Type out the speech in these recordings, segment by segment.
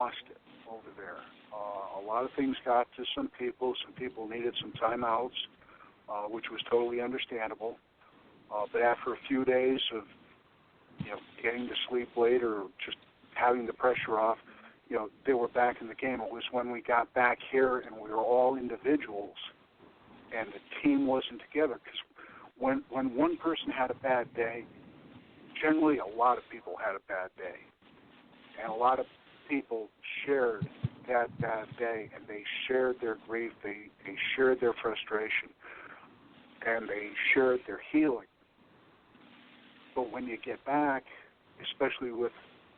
lost it over there. A lot of things got to some people. Some people needed some timeouts, which was totally understandable. But after a few days of, getting to sleep late or just having the pressure off, they were back in the game. It was when we got back here and we were all individuals and the team wasn't together. Because when one person had a bad day, generally a lot of people had a bad day. And a lot of people shared that bad day, and they shared their grief, they shared their frustration, and they shared their healing. But when you get back, especially with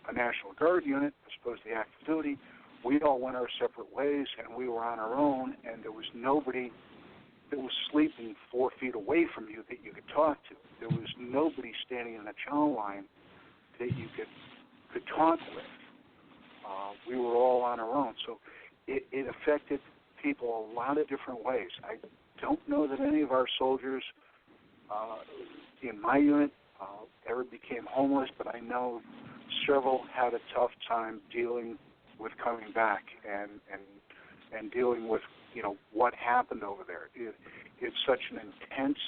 a National Guard unit, as opposed to the active duty, we all went our separate ways, and we were on our own, and there was nobody that was sleeping 4 feet away from you that you could talk to. There was nobody standing in the chow line that you could talk with. We were all on our own. So it affected people a lot of different ways. I don't know that any of our soldiers in my unit ever became homeless, but I know several had a tough time dealing with coming back and dealing with, what happened over there. It's such an intense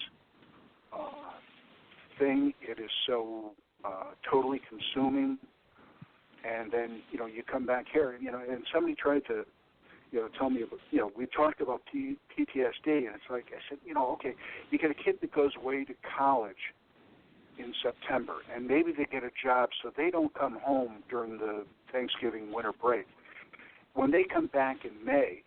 thing. It is so totally consuming. And then, you come back here, and somebody tried to, tell me about, we talked about PTSD, and it's like, I said, okay, you get a kid that goes away to college in September, and maybe they get a job so they don't come home during the Thanksgiving winter break. When they come back in May,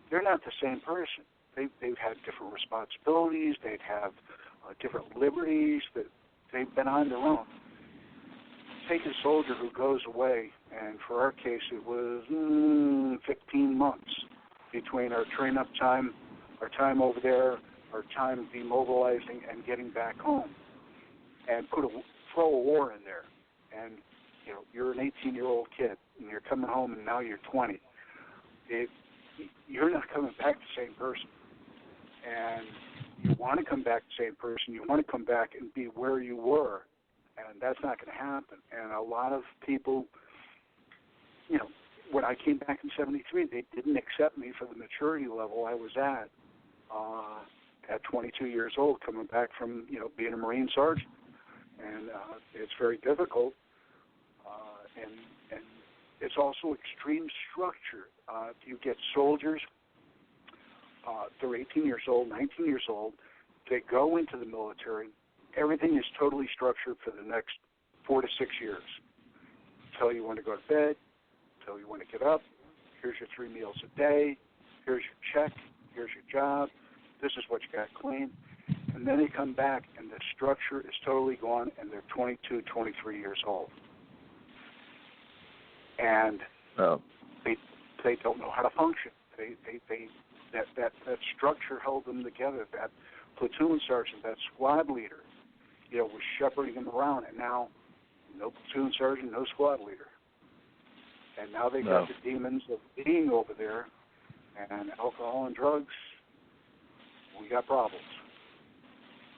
they're not the same person. They've had different responsibilities. They'd have different liberties. That they've been on their own. Take a soldier who goes away, and for our case it was 15 months between our train-up time, our time over there, our time demobilizing and getting back home, and throw a war in there. And, you're an 18-year-old kid, and you're coming home, and now you're 20. You're not coming back the same person. And you want to come back the same person. You want to come back and be where you were. And that's not going to happen. And a lot of people, when I came back in 73, they didn't accept me for the maturity level I was at 22 years old, coming back from, being a Marine sergeant. And it's very difficult. And it's also extreme structure. You get soldiers, they're 18 years old, 19 years old. They go into the military. Everything is totally structured for the next 4 to 6 years. Tell you when to go to bed, tell you when to get up. Here's your 3 meals a day. Here's your check. Here's your job. This is what you got clean. And then they come back, and the structure is totally gone, and they're 22, 23 years old. And they don't know how to function. That structure held them together. That platoon sergeant, that squad leader, was shepherding them around, and now no platoon sergeant, no squad leader. And now they got the demons of being over there, and alcohol and drugs. We got problems.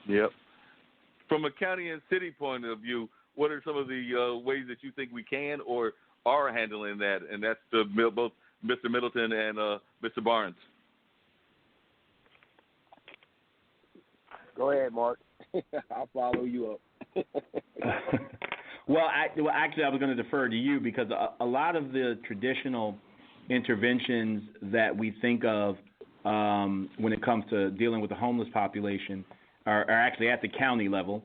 Yep. From a county and city point of view, what are some of the ways that you think we can or are handling that? And that's both Mr. Middleton and Mr. Barnes. Go ahead, Mark. I'll follow you up. Well, actually, I was going to defer to you because a lot of the traditional interventions that we think of when it comes to dealing with the homeless population are actually at the county level.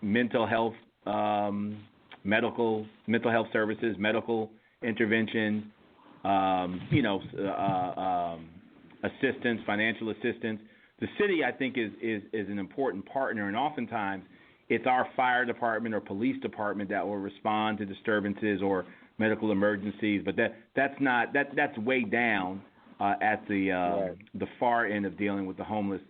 Mental health, mental health services, medical intervention, assistance, financial assistance. The city, I think, is an important partner, and oftentimes it's our fire department or police department that will respond to disturbances or medical emergencies. But that's way down at the far end of dealing with the homeless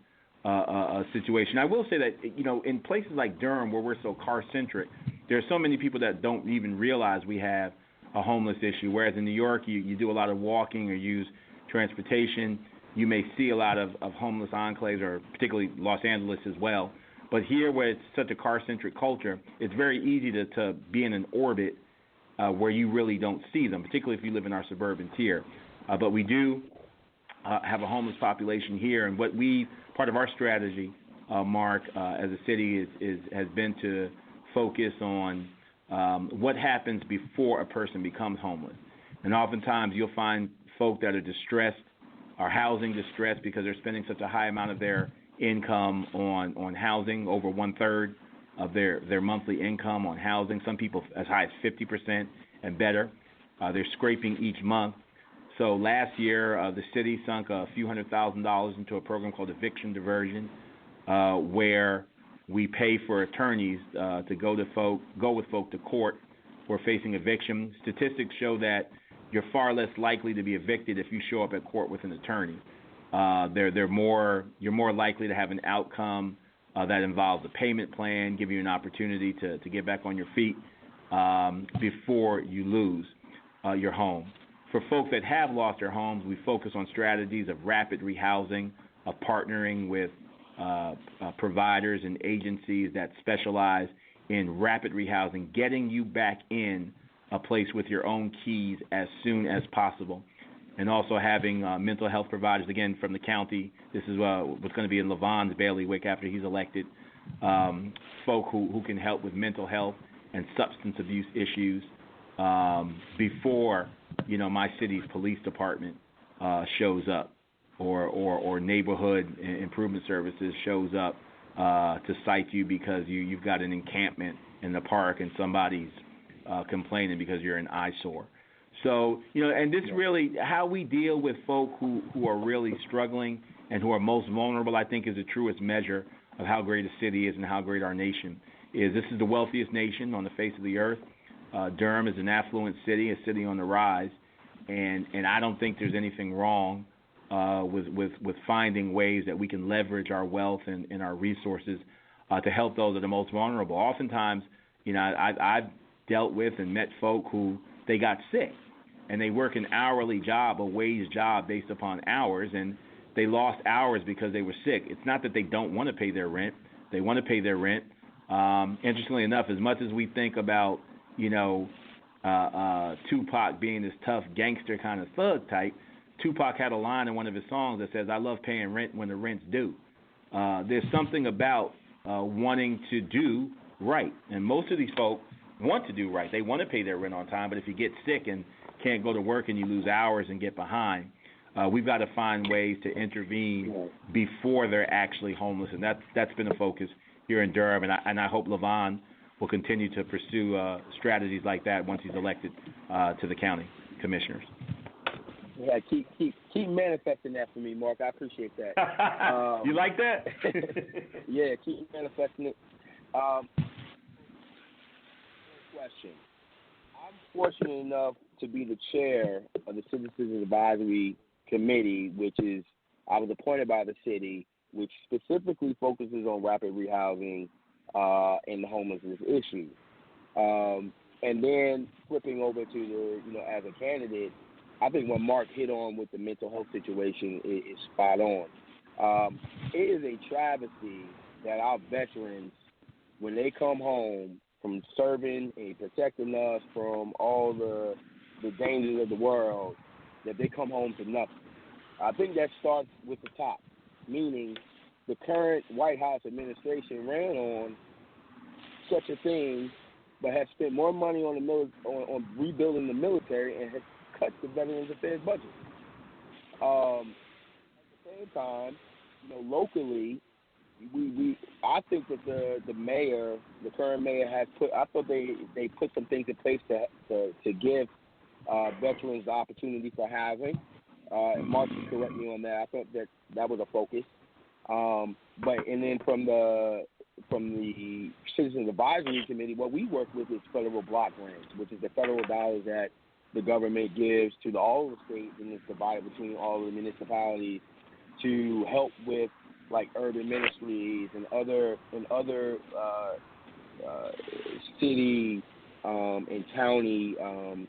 situation. I will say that in places like Durham, where we're so car-centric, there are so many people that don't even realize we have a homeless issue. Whereas in New York, you do a lot of walking or use transportation. You may see a lot of homeless enclaves, or particularly Los Angeles as well. But here, where it's such a car-centric culture, it's very easy to be in an orbit where you really don't see them, particularly if you live in our suburban tier. But we do have a homeless population here, and part of our strategy, Mark, as a city has been to focus on what happens before a person becomes homeless. And oftentimes you'll find folk that are distressed, are housing distressed because they're spending such a high amount of their income on housing, over 1/3 of their monthly income on housing. Some people as high as 50% and better. They're scraping each month. So last year, the city sunk a few $100,000 into a program called eviction diversion, where we pay for attorneys to go with folk to court who are facing eviction. Statistics show that you're far less likely to be evicted if you show up at court with an attorney. You're more likely to have an outcome that involves a payment plan, give you an opportunity to get back on your feet before you lose your home. For folks that have lost their homes, we focus on strategies of rapid rehousing, of partnering with providers and agencies that specialize in rapid rehousing, getting you back in a place with your own keys as soon as possible. And also having mental health providers, again, from the county. This is what's going to be in Levon's bailiwick after he's elected. Folk who can help with mental health and substance abuse issues before, my city's police department shows up or neighborhood improvement services shows up to cite you because you've got an encampment in the park and somebody's complaining because you're an eyesore. So, and this really, how we deal with folk who are really struggling and who are most vulnerable, I think, is the truest measure of how great a city is and how great our nation is. This is the wealthiest nation on the face of the earth. Durham is an affluent city, a city on the rise, and I don't think there's anything wrong with finding ways that we can leverage our wealth and our resources to help those that are most vulnerable. Oftentimes, I've dealt with and met folk who they got sick, and they work an hourly job, a wage job based upon hours, and they lost hours because they were sick. It's not that they don't want to pay their rent. They want to pay their rent. Interestingly enough, as much as we think about, Tupac being this tough gangster kind of thug type, Tupac had a line in one of his songs that says, "I love paying rent when the rent's due." There's something about wanting to do right, and most of these folk want to do right. They want to pay their rent on time, but if you get sick and can't go to work and you lose hours and get behind, we've got to find ways to intervene before they're actually homeless, and that's been a focus here in Durham, and I hope Levon will continue to pursue strategies like that once he's elected to the county commissioners. Yeah, keep manifesting that for me, Mark. I appreciate that. You like that? Yeah, keep manifesting it. Question. I'm fortunate enough to be the chair of the Citizens Advisory Committee, which is I was appointed by the city, which specifically focuses on rapid rehousing and the homelessness issue. And then flipping over to as a candidate, I think what Mark hit on with the mental health situation is spot on. It is a travesty that our veterans, when they come home from serving and protecting us from all the dangers of the world, that they come home to nothing. I think that starts with the top, meaning the current White House administration ran on such a thing, but has spent more money on rebuilding the military and has cut the Veterans Affairs budget. At the same time, locally, I think that the mayor, the current mayor, has put. I thought they put some things in place to give veterans the opportunity for housing. And Mark can correct me on that. I thought that was a focus. But then from the Citizens Advisory Committee, what we work with is federal block grants, which is the federal dollars that the government gives to all of the states, and it's divided between all of the municipalities to help with like urban ministries and other city and county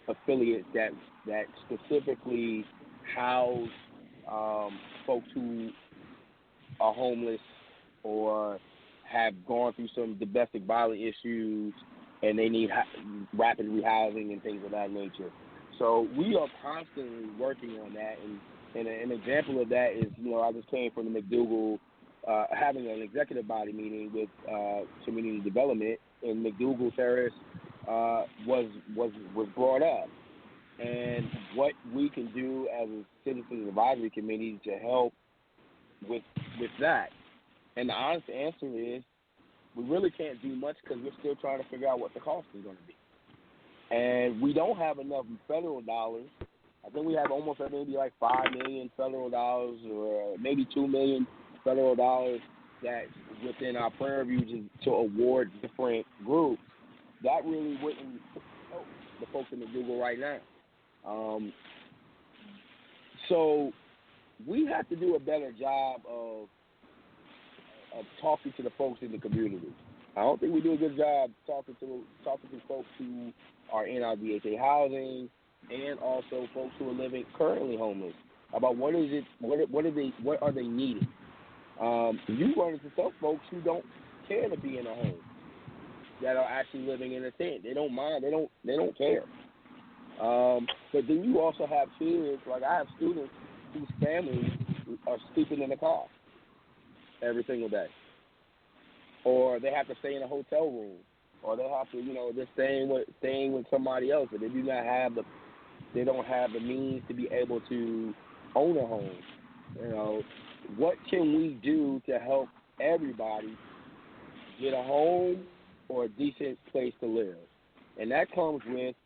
affiliates that specifically house folks who are homeless or have gone through some domestic violence issues and they need rapid rehousing and things of that nature. So we are constantly working on that, and an example of that is, I just came from the McDougal having an executive body meeting with community development, and McDougal Terrace was brought up, and what we can do as a citizens advisory committee to help with that. And the honest answer is we really can't do much because we're still trying to figure out what the cost is going to be. And we don't have enough federal dollars. I think we have almost maybe like $5 million federal dollars or maybe $2 million federal dollars that's within our purview to award different groups. That really wouldn't help the folks in the Google right now. So we have to do a better job of talking to the folks in the community. I don't think we do a good job talking to folks who are in our VHA housing and also folks who are living currently homeless about what are they needing. You run into some folks who don't care to be in a home that are actually living in a tent. They don't mind. They don't care. But then you also have kids. Like I have students whose families are sleeping in the car every single day, or they have to stay in a hotel room, or they have to, they're staying with somebody else, but they don't have the means to be able to own a home. What can we do to help everybody get a home or a decent place to live? And that comes with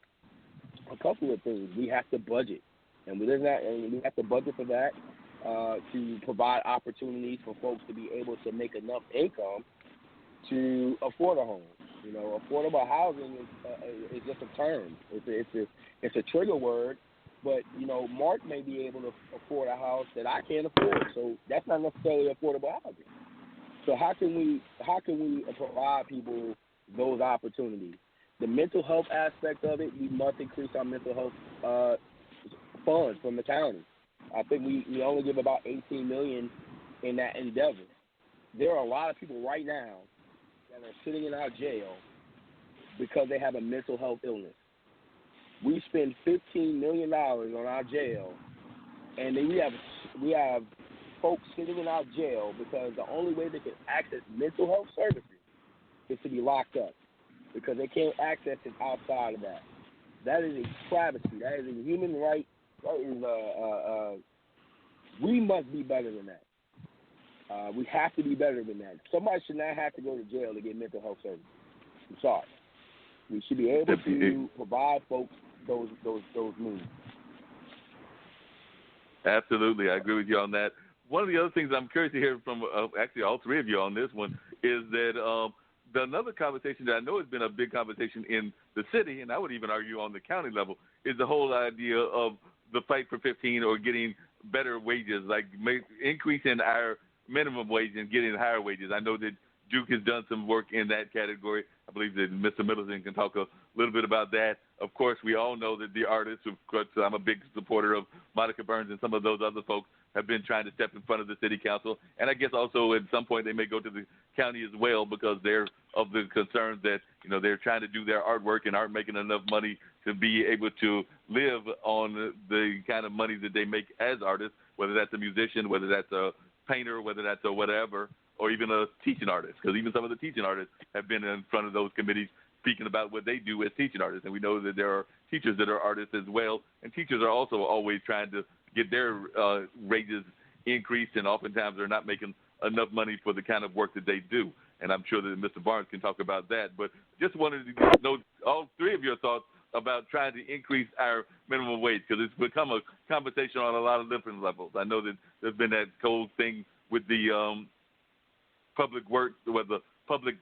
a couple of things. We have to budget, and we have to budget for that to provide opportunities for folks to be able to make enough income to afford a home. Affordable housing is just a term. It's a trigger word, but Mark may be able to afford a house that I can't afford, so that's not necessarily affordable housing. So how can we provide people those opportunities? The mental health aspect of it, we must increase our mental health funds from the county. I think we only give about $18 million in that endeavor. There are a lot of people right now that are sitting in our jail because they have a mental health illness. We spend $15 million on our jail, and then we have folks sitting in our jail because the only way they can access mental health services is to be locked up because they can't access it outside of that. That is a travesty. That is a human right. We must be better than that. We have to be better than that. Somebody should not have to go to jail to get mental health services. I'm sorry. We should be able to provide folks those means. Absolutely, I agree with you on that. One of the other things I'm curious to hear from actually all three of you on this one is that another conversation that I know has been a big conversation in the city, and I would even argue on the county level, is the whole idea of the fight for 15 or getting better wages, like increasing our minimum wage and getting higher wages. I know that Duke has done some work in that category. I believe that Mr. Middleton can talk a little bit about that. Of course, we all know that the artists, of course, I'm a big supporter of Monica Burns and some of those other folks, have been trying to step in front of the city council. And I guess also at some point they may go to the county as well because they're of the concerns that, they're trying to do their artwork and aren't making enough money to be able to live on the kind of money that they make as artists, whether that's a musician, whether that's a painter, whether that's a whatever, or even a teaching artist, because even some of the teaching artists have been in front of those committees speaking about what they do as teaching artists. And we know that there are teachers that are artists as well, and teachers are also always trying to get their wages increased, and oftentimes they're not making enough money for the kind of work that they do. And I'm sure that Mr. Barnes can talk about that. But just wanted to know all three of your thoughts about trying to increase our minimum wage, because it's become a conversation on a lot of different levels. I know that there's been that cold thing with the public work, with the public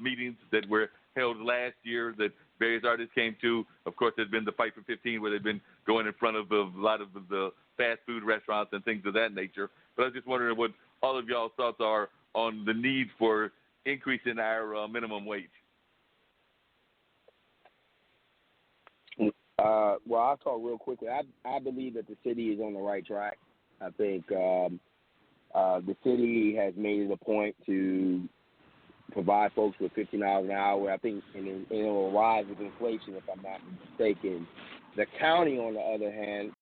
meetings that were held last year that various artists came to. Of course, there's been the Fight for 15 where they've been going in front of a lot of the fast food restaurants and things of that nature. But I was just wondering what all of y'all's thoughts are on the need for increasing our minimum wage. Well, I'll talk real quickly. I believe that the city is on the right track. I think the city has made it a point to provide folks with $15 an hour. I think and it will rise with inflation, if I'm not mistaken. The county, on the other hand,